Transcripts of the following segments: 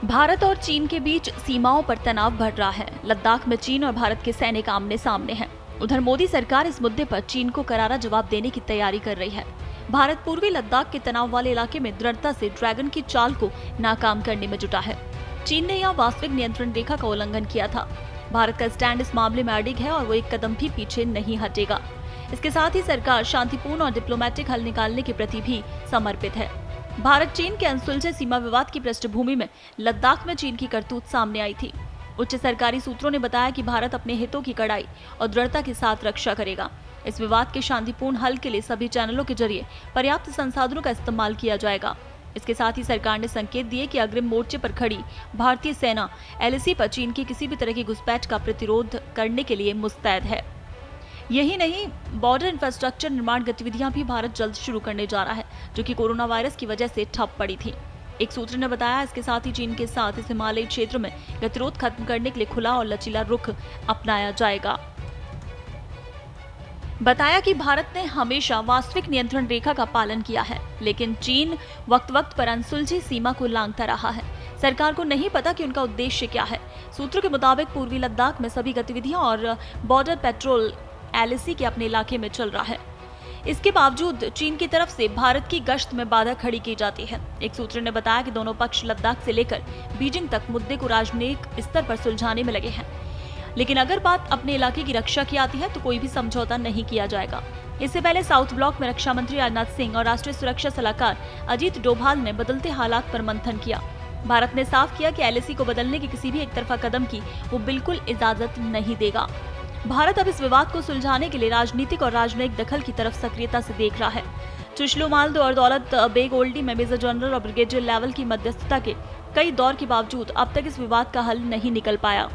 भारत और चीन के बीच सीमाओं पर तनाव बढ़ रहा है। लद्दाख में चीन और भारत के सैनिक आमने सामने हैं। उधर मोदी सरकार इस मुद्दे पर चीन को करारा जवाब देने की तैयारी कर रही है। भारत पूर्वी लद्दाख के तनाव वाले इलाके में दृढ़ता से ड्रैगन की चाल को नाकाम करने में जुटा है। चीन ने यहाँ वास्तविक नियंत्रण रेखा का उल्लंघन किया था। भारत का स्टैंड इस मामले में अडिग है और वो एक कदम भी पीछे नहीं हटेगा। इसके साथ ही सरकार शांतिपूर्ण और डिप्लोमेटिक हल निकालने के प्रति भी समर्पित है। भारत चीन के अनसुलझे सीमा विवाद की पृष्ठभूमि में लद्दाख में चीन की करतूत सामने आई थी। उच्च सरकारी सूत्रों ने बताया कि भारत अपने हितों की कड़ाई और दृढ़ता के साथ रक्षा करेगा। इस विवाद के शांतिपूर्ण हल के लिए सभी चैनलों के जरिए पर्याप्त संसाधनों का इस्तेमाल किया जाएगा। इसके साथ ही सरकार ने संकेत दिए कि अग्रिम मोर्चे पर खड़ी भारतीय सेना LAC पर चीन की किसी भी तरह की घुसपैठ का प्रतिरोध करने के लिए मुस्तैद है। यही नहीं, बॉर्डर इंफ्रास्ट्रक्चर निर्माण गतिविधियां भी भारत जल्द शुरू करने जा रहा है, जो कि कोरोना वायरस की वजह से ठप पड़ी थी। एक सूत्र ने बताया, इसके साथ ही चीन के साथ इस हिमालयी क्षेत्र में गतिरोध खत्म करने के लिए खुला और लचीला रुख अपनाया जाएगा। बताया कि भारत ने हमेशा वास्तविक नियंत्रण रेखा का पालन किया है, लेकिन चीन वक्त वक्त पर अनसुलझी सीमा को लांघता रहा है। सरकार को नहीं पता कि उनका उद्देश्य क्या है। सूत्रों के मुताबिक पूर्वी लद्दाख में सभी गतिविधियां और बॉर्डर पेट्रोल LAC के अपने इलाके में चल रहा है। इसके बावजूद चीन की तरफ से भारत की गश्त में बाधा खड़ी की जाती है। एक सूत्र ने बताया कि दोनों पक्ष लद्दाख से लेकर बीजिंग तक मुद्दे को राजनयिक स्तर पर सुलझाने में लगे हैं, लेकिन अगर बात अपने इलाके की रक्षा की आती है तो कोई भी समझौता नहीं किया जाएगा। इससे पहले साउथ ब्लॉक में रक्षा मंत्री राजनाथ सिंह और राष्ट्रीय सुरक्षा सलाहकार अजीत डोभाल ने बदलते हालात पर मंथन किया। भारत ने साफ किया कि LAC को बदलने की किसी भी एक तरफा कदम की वो बिल्कुल इजाजत नहीं देगा। भारत अब इस विवाद को सुलझाने के लिए राजनीतिक और राजनयिक दखल की तरफ सक्रियता से देख रहा है। चुशलू मालदो और दौलत बेग ओल्डी में मेजर जनरल और ब्रिगेडियर लेवल की मध्यस्थता के कई दौर के बावजूद अब तक इस विवाद का हल नहीं निकल पाया।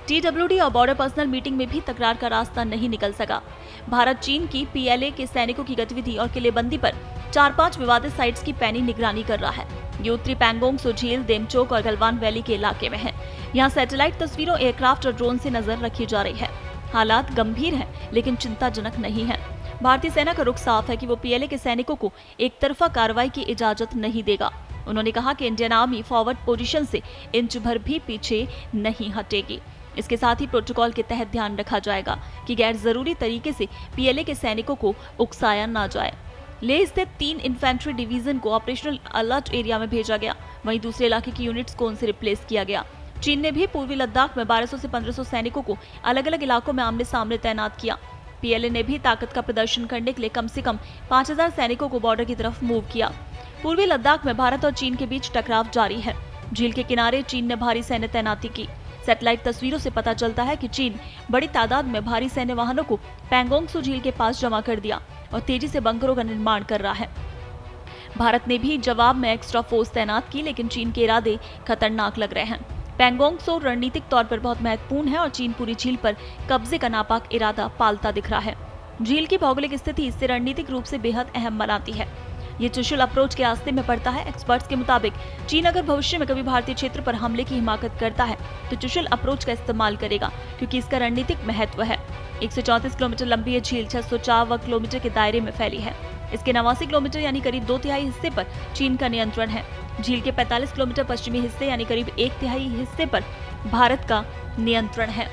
TWD और बॉर्डर पर्सनल मीटिंग में भी तकरार का रास्ता नहीं निकल सका। भारत चीन की PLA के सैनिकों की गतिविधि और किलेबंदी पर 4-5 विवादित साइट्स की पैनी निगरानी कर रहा है। ये उत्तरी पैंगोंग सो झील, देमचोक और गलवान वैली के इलाके में है। यहाँ सैटेलाइट तस्वीरों, एयरक्राफ्ट और ड्रोन से नजर रखी जा रही है। हालात गंभीर हैं, लेकिन चिंताजनक नहीं है। भारतीय सेना का रुख साफ है कि वो PLA के सैनिकों को एक तरफा कार्रवाई की इजाजत नहीं देगा। उन्होंने कहा कि इंडियन आर्मी फॉरवर्ड पोजीशन से इंच भर भी पीछे नहीं हटेगी। इसके साथ ही प्रोटोकॉल के तहत ध्यान रखा जाएगा कि गैर जरूरी तरीके से PLA के सैनिकों को उकसाया ना जाए। लेह स्थित 3 इन्फेंट्री डिवीजन को ऑपरेशनल अलर्ट एरिया में भेजा गया, वहीं दूसरे इलाके की यूनिट्स को उनसे रिप्लेस किया गया। चीन ने भी पूर्वी लद्दाख में 1200 से 1500 सैनिकों को अलग अलग इलाकों में आमने सामने तैनात किया। PLA ने भी ताकत का प्रदर्शन करने के लिए कम से कम 5000 सैनिकों को बॉर्डर की तरफ मूव किया। पूर्वी लद्दाख में भारत और चीन के बीच टकराव जारी है। झील के किनारे चीन ने भारी सैन्य तैनाती की। सैटेलाइट तस्वीरों से पता चलता है कि चीन बड़ी तादाद में भारी सैन्य वाहनों को पैंगोंग सो झील के पास जमा कर दिया और तेजी से बंकरों का निर्माण कर रहा है। भारत ने भी जवाब में एक्स्ट्रा फोर्स तैनात की, लेकिन चीन के इरादे खतरनाक लग रहे हैं। पैंगोंग सो रणनीतिक तौर पर बहुत महत्वपूर्ण है और चीन पूरी झील पर कब्जे का नापाक इरादा पालता दिख रहा है। झील की भौगोलिक स्थिति इसे रणनीतिक रूप से बेहद अहम बनाती है। ये चुशल अप्रोच के रास्ते में पड़ता है। एक्सपर्ट्स के मुताबिक चीन अगर भविष्य में कभी भारतीय क्षेत्र पर हमले की हिमाकत करता है तो चुशल अप्रोच का इस्तेमाल करेगा, क्योंकि इसका रणनीतिक महत्व है। 134 किलोमीटर लंबी ये झील 604 किलोमीटर के दायरे में फैली है। इसके 89 किलोमीटर यानी करीब 2/3 हिस्से पर चीन का नियंत्रण है। झील के 45 किलोमीटर पश्चिमी हिस्से यानी करीब 1/3 हिस्से पर भारत का नियंत्रण है।